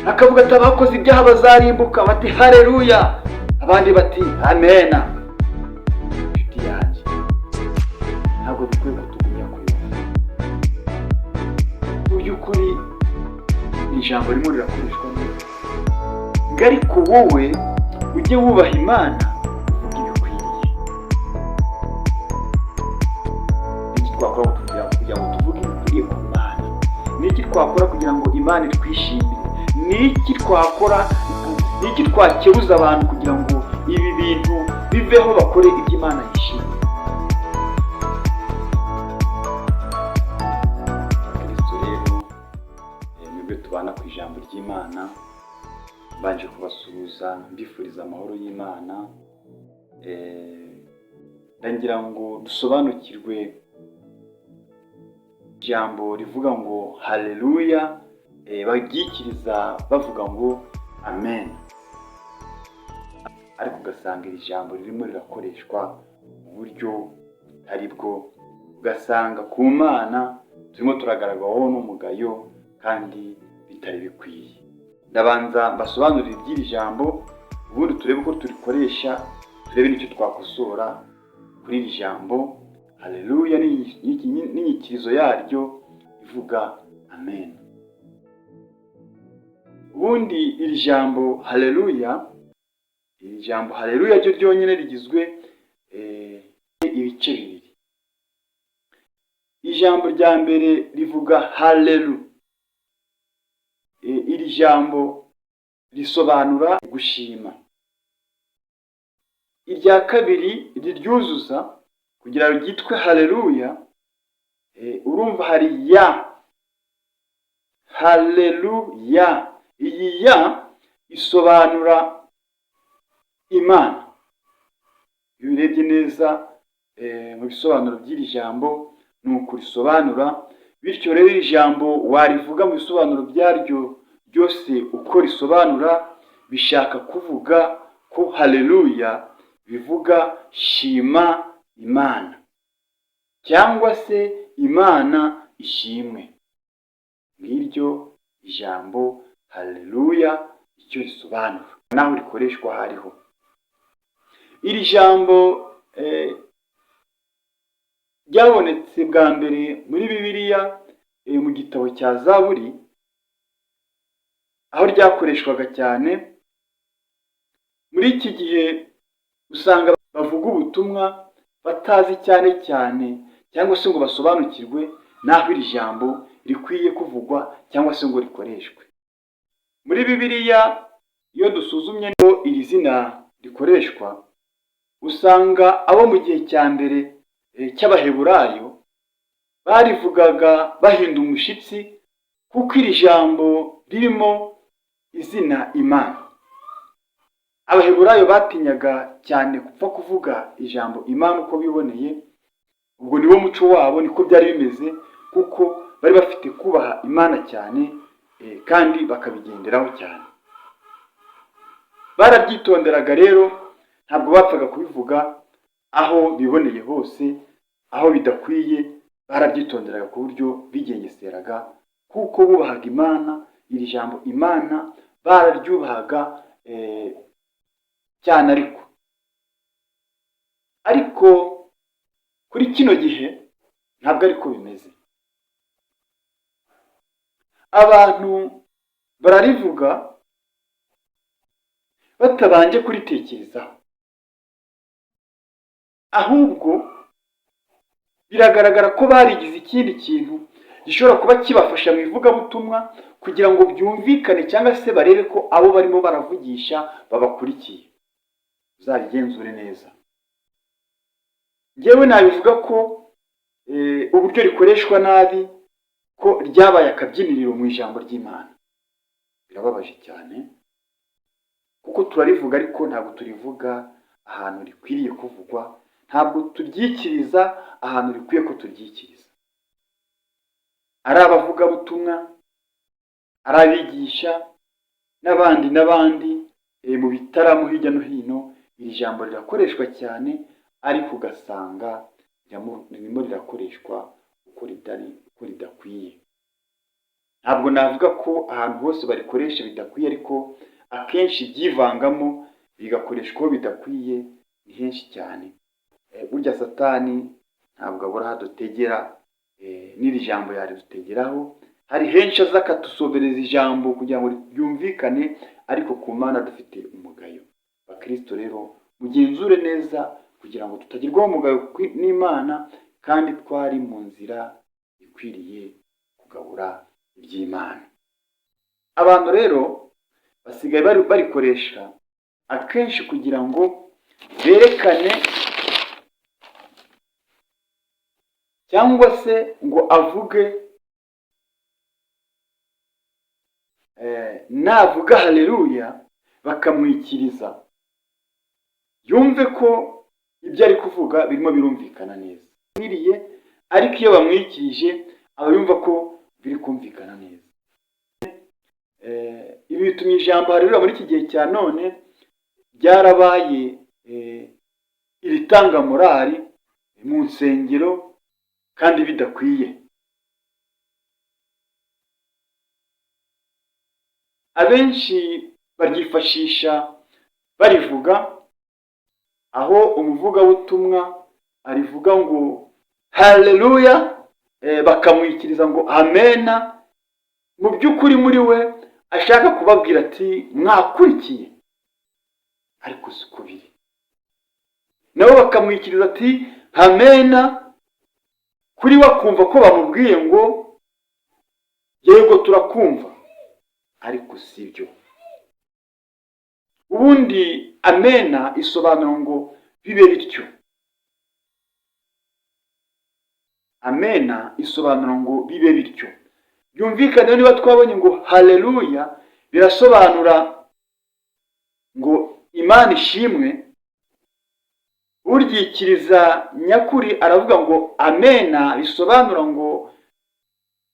akavuga ati abakoze ibyaha bazarimbuka, bati haleluya, abandi bati amena. Inshuti yanjye, ntabwo bikwiye kutugumya kuyoba. Mu by'ukuri ijambo rimwe rirakoreshwa neza, ngo ariko wowe ujye wubaha Imana uvuge ibikwiriye. Niki twakora kugira ngo tuvuge ibikwiriye ku Mana? Niki twakora kugira ngo Imana itwishimire? Niki twakora, niki twakebuza abantu kugira ngo ibi bintu biveho, bakore ibyo Imana yishimiye? Kristo rero, mwebwe tubana ku ijambo ry'Imana, mbanje kubasuhuza mbifuriza amahoro y'Imana. Ndagira ngo dusobanukirwe ijambo rivuga ngo haleluya, baryikiriza bavuga ngo amen, ariko ugasanga iri jambo ririmo rirakoreshwa mu buryo butari bwo, ugasanga ku Mana turimo turagaragaraho n'umugayo kandi bitari bikwiye. Ndabanza mbasobanurira iby'iri jambo, ubundi turebe uko turikoresha, turebe n'icyo twakosora kuri iri jambo haleluya n'inyikirizo yaryo ivuga amen. Ubundi iri jambo haleluya ryo ryonyine rigizwe ibice bibiri. Ijambo rya mbere rivuga halelu. Iri jambo risobanura gushima. Irya kabiri riryuzuza kugira ngo ryitwe haleluya, urumva hari ya, haleluya. Iyi ya isobanura Imana. Iyo urebye neza mu bisobanuro by'iri jambo ni uko risobanura, bityo rero iri jambo warivuga mu bisobanuro byaryo byose uko risobanura, bishaka kuvuga ko haleluya bivuga shima Imana, cyangwa se Imana ishimwe. Ngiryo ijambo haleluya icyo risobanura, naho rikoreshwa hariho. Iri jambo ryabonetse bwa mbere muri Bibiliya, mu gitabo cya Zaburi, aho ryakoreshwaga cyane. Muri iki gihe usanga bavuga ubutumwa batazi cyane cyangwa se ngo basobanukirwe naho iri jambo rikwiye kuvugwa cyangwa se ngo rikoreshwe. Muri Bibiliya iyo dusuzumye ngo iri zina rikoreshwa, usanga abo mu gihe cya mbere cy'Abaheburayo barivugaga bahinda umushyitsi, kuko iri jambo ririmo izina Imana. Abaheburayo batinyaga cyane gupfa kuvuga ijambo Imana uko biboneye. Ubwo niwo muco wabo, niko byari bimeze, kuko bari bafite kubaha Imana cyane kandi bakabigenderaho cyane. Barabyitonderaga rero, ntabwo bapfaga kubivuga aho biboneye hose. Aho bidakwiye barabyitonderaga ku buryo bigengeseraga, kuko bubahaga Imana. Iri jambo Imana bararyubahaga cyane. Ariko kuri kino gihe ntabwo ariko bimeze. Abantu bararivuga batabanje kuritekerezaho, ahubwo biragaragara ko barigize ikindi kintu gishobora kuba kibafasha mu ivugabutumwa, kugira ngo byumvikane cyangwa se barebe ko abo barimo baravugisha babakurikiye. Uzabigenzure neza. Njyewe nabivuga ko uburyo rikoreshwa nabi, ko ryabaye akabyiniriro mu ijambo ry'Imana. Birababaje cyane, kuko turarivuga ariko ntabwo turivuga ahantu rikwiriye kuvugwa, ntabwo turyikiriza ahantu rikwiye ko turyikiriza. Ari abavugabutumwa, ari abigisha n'abandi mu bitaramo hirya no hino, iri jambo rirakoreshwa cyane, ariko ugasanga ririmo rirakoreshwa uko ridakwiye. ntabwo navuga ko ahantu hose barikoresha bidakwiye, ariko akenshi byivangamo bigakoreshwa aho bidakwiye ni henshi cyane. Burya Satani ntabwo abura aho adutegera, n'iri jambo yaridutegeraho. Hari henshi aza akatusobereza ijambo kugira ngo ryumvikane, ariko ku Mana dufite umugayo. Bakristo rero mugenzure neza kugira ngo tutagirwaho umugayo n'Imana, kandi twari mu nzira ikwiriye kugabura iby'Imana. Abantu rero basigaye barikoresha akenshi kugira ngo berekane cyangwa se ngo avuge, navuga haleluya bakamwikiriza, yumve ko ibyo ari kuvuga birimo birumvikana neza, ariko iyo bamwikirije aba yumva ko biri kumvikana neza. Ibi bitumye ijambo haleluya muri iki gihe cya none ryarabaye iritanga morali mu nsengero, kandi bidakwiye. Abenshi baryifashisha barivuga, aho umuvugabutumwa arivuga ngo haleluya, bakamwikiriza ngo amena. Mu by'ukuri muri we ashaka kubabwira ati mwakurikiye, ariko si uko biri. Nabo bakamwikiriza ati amena, kuri we akumva ko bamubwiye ngo yego turakumva, ariko si byo. Ubundi amena isobanura ngo bibe bityo. Amena isobanura ngo bibe bityo. Byumvikane niba twabonye ngo haleluya birasobanura ngo Imana ishimwe, uryikiriza nyakuri aravuga ngo amena bisobanura ngo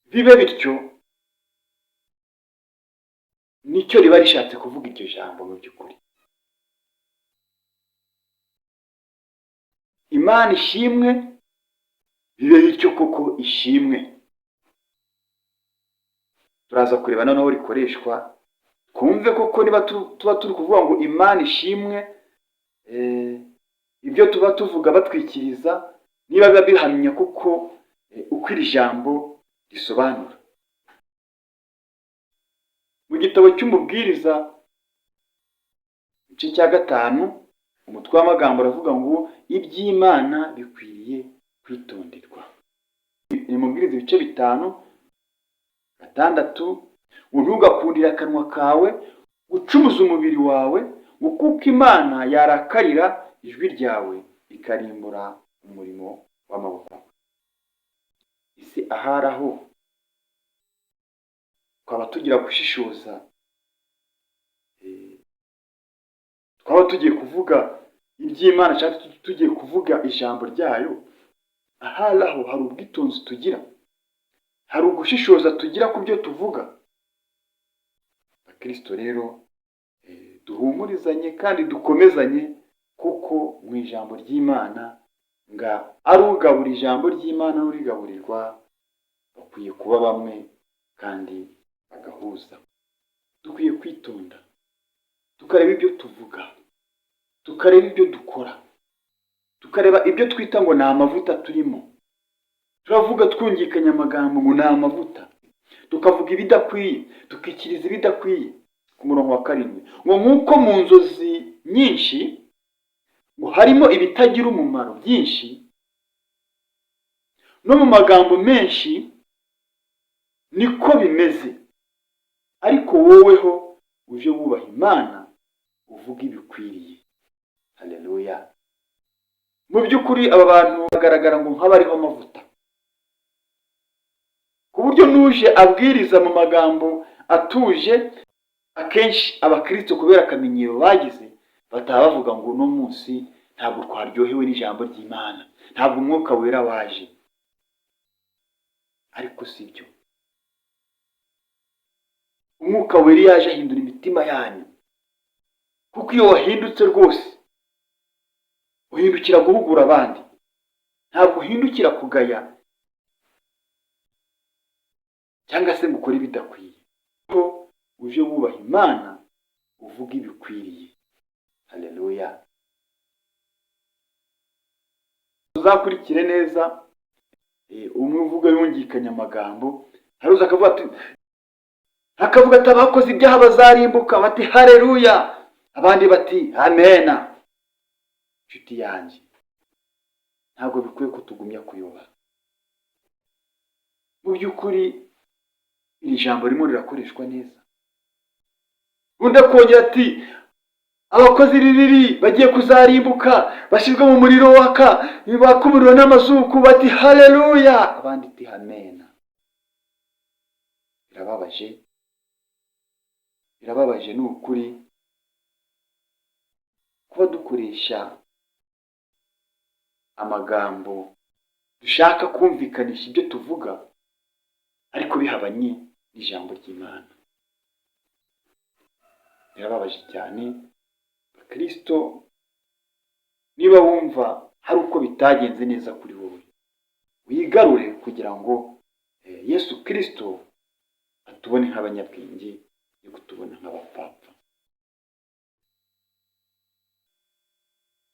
bibe bityo. Nicyo riba rishatse kuvuga iryo jambo mu by'ukuri. Imana ishimwe, bibe bityo koko ishimwe. Turaza kureba noneho rikoreshwa, twumve koko niba tuba turi kuvuga ngo Imana ishimwe, ibyo tuba tuvuga batwikiriza niba biba bihamya kuko uko iri jambo risobanura. Mu gitabo cy'umubwiriza igice cya 5 umutwe w'amagambo aravuga ngo iby'Imana bikwiriye kwitonderwa. Ni mubwiriza ibice 5:6, ntugakundire akanwa kawe gucumuza umubiri wawe, ngo kuko Imana yarakarira ijwi ryawe ikarimbura umurimo w'amaboko. Ese ahari aho twaba tugira gushishoza, twaba tugiye kuvuga iby'Imana cyangwa tugiye kuvuga ijambo ryayo, ahari aho hari ubwitonzi tugira, hari ugushishoza tugira ku byo tuvuga. Bakristo rero duhumurizanye kandi dukomezanye, kuko mu ijambo ry'Imana nga ari ugabura ijambo ry'Imana n'urigaburirwa bakwiye kuba bamwe kandi bagahuza. Dukwiye kwitonda, tukareba ibyo tuvuga, tukareba ibyo dukora, tukareba ibyo twita ngo ni amavuta turimo. Turavuga twungikanya amagambo ngo ni amavuta, tukavuga ibidakwiye, tukikiriza ibidakwiye. Ku murongo wa 7 ngo nk'uko mu nzozi nyinshi ngo harimo ibitagira umumaro byinshi, no mu magambo menshi niko bimeze, ariko woweho uje wubaha Imana uvuga ibikwiriye. Haleluya. Mu by'ukuri aba bantu bagaragara ngo nk'abariho amavuta, ku buryo nuje abwiriza mu magambo atuje, akenshi abakristo kubera akamenyero bagize bataha bavuga ngo uno munsi ntabwo twaryohewe n'ijambo ry'Imana, ntabwo umwuka wera waje. Ariko si byo. Umwuka wera yaje ahindura imitima yanyu, kuko iyo wahindutse rwose uhindukira guhugura abandi, ntabwo uhindukira kugaya. cyangwa se ngo ukore ibidakwiye. Ko uje wubaha Imana uvuga ibikwiriye. Haleluya. Uzakurikire neza, umwe uvuga yungikanya amagambo, haruza akavuga ati abakoze ibyaha bazarimbuka, bati haleluya, abandi bati amena. Nshuti yanjye, ntabwo bikwiye ko tugumya kuyoba. Mu by'ukuri iri jambo ririmo rirakoreshwa neza. Undi akongera ati abakozi b'ibibi bagiye kuzarimbuka, bashyirwa mu muriro waka, baka umuriro n'amazuku, bati haleluya, abandi ati amena. Birababaje ni ukuri kuba dukoresha amagambo dushaka kumvikanisha ibyo tuvuga, ariko bihabanye n'ijambo ry'Imana. Birababaje cyane. Kristo, niba wumva hari uko bitagenze neza kuri wowe, wigarure kugira ngo Yesu Kristo atubone nk'abanyabwenge, yo kutubona nk'abapfapfa.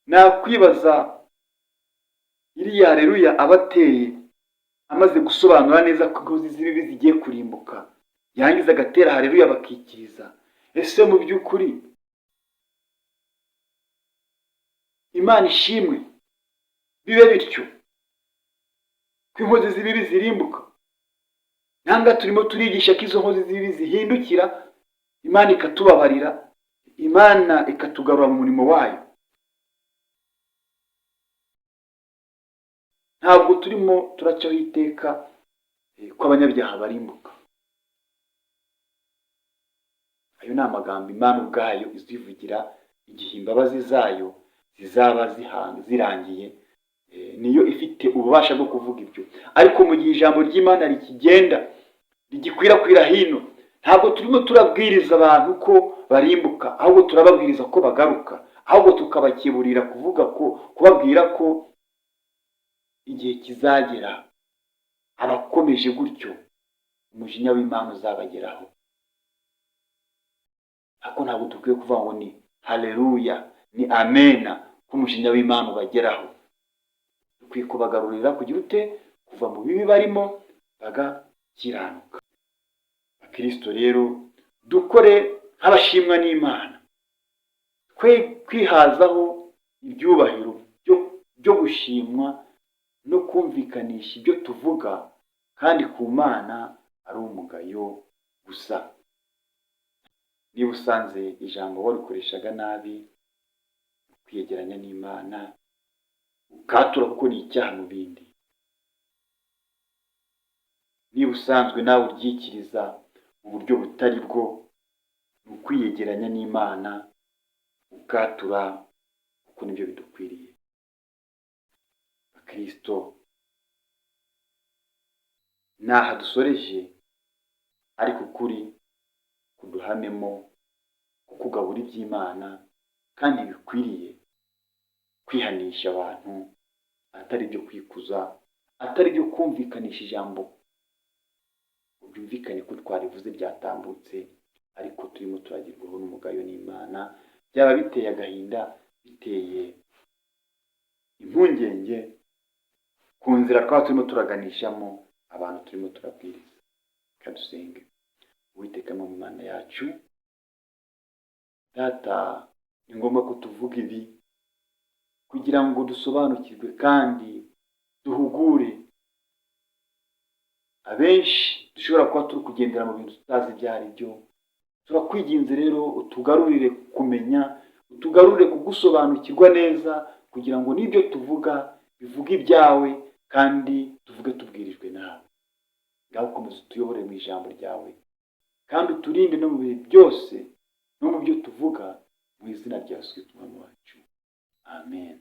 Nakwibaza iriya haleluya abateye amaze gusobanura neza ko inkozi z'ibibi zigiye kurimbuka, yangiza agatera haleluya bakikiriza. Ese mu by'ukuri Imana ishimwe bibe bityo ko inkozi z'ibibi zirimbuka? Nanga turimo turigisha ko izo nkozi z'ibibi zihindukira, Imana ikatubabarira, Imana ikatugarura mu murimo wayo. Ntabwo turimo turacaho iteka ko abanyabyaha barimbuka. Ayo ni amagambo Imana ubwayo izivugira igihe imbabazi zayo zizaba zirangiye, niyo ifite ububasha bwo kuvuga ibyo. Ariko mu gihe ijambo ry'Imana rikigenda rigikwirakwira hino, ntabwo turimo turabwiriza abantu ko barimbuka, ahubwo turababwiriza ko bagaruka, ahubwo tukabakeburira kubabwira ko igihe kizagera abakomeje gutyo umujinya w'Imana uzabageraho. Ariko ntabwo dukwiye kuvuga ngo ni haleluya, ni amena ko umujinya w'Imana ubageraho. Dukwiye kubagarurira kugira ute? Kuva mu bibi barimo bagakiranuka. Kristo rero, dukore nk'abashimwa n'Imana, twe kwihazaho ibyubahiro byo gushimwa no kumvikanisha ibyo tuvuga, kandi ku Mana ari umugayo gusa. Niba usanze ijambo warikoreshaga nabi, kwiyegeranya n'Imana ukatura, kuko ni icyaha mu bindi. Niba usanzwe nawe uryikiriza mu buryo butari bwo, ni ukwiyegeranya n'Imana ukatura, kuko nibyo bidukwiriye. Kristo, naha dusoreje, ariko ukuri kuduhamemo ko kugabura iby'Imana kandi bikwiriye kwihanisha abantu, atari byo kwikuza, atari byo kumvikanisha ijambo byumvikane ko twarivuze byatambutse, ariko turimo turagirwaho n'umugayo n'Imana. Byaba biteye agahinda, biteye impungenge ku nzira twaba turimo turaganishamo abantu turimo turabwiriza. Kadusenge. Uwiteka mu Mana yacu, Data, ni ngombwa ko tuvuga ibi kugira ngo dusobanukirwe kandi duhugure abenshi dushobora kuba turi kugendera mu bintu tutazi ibyo ari byo. Turakwinginze rero utugarurire kumenya, utugarurire kugusobanukirwa neza, kugira ngo n'ibyo tuvuga bivuge ibyawe kandi tuvuge tubwirijwe nawe. Ngaho komeza utuyobore mu ijambo ryawe, kandi uturinde no mu bihe byose no mu byo tuvuga, mu izina rya Yesu Kristo umwami wacu. Amen.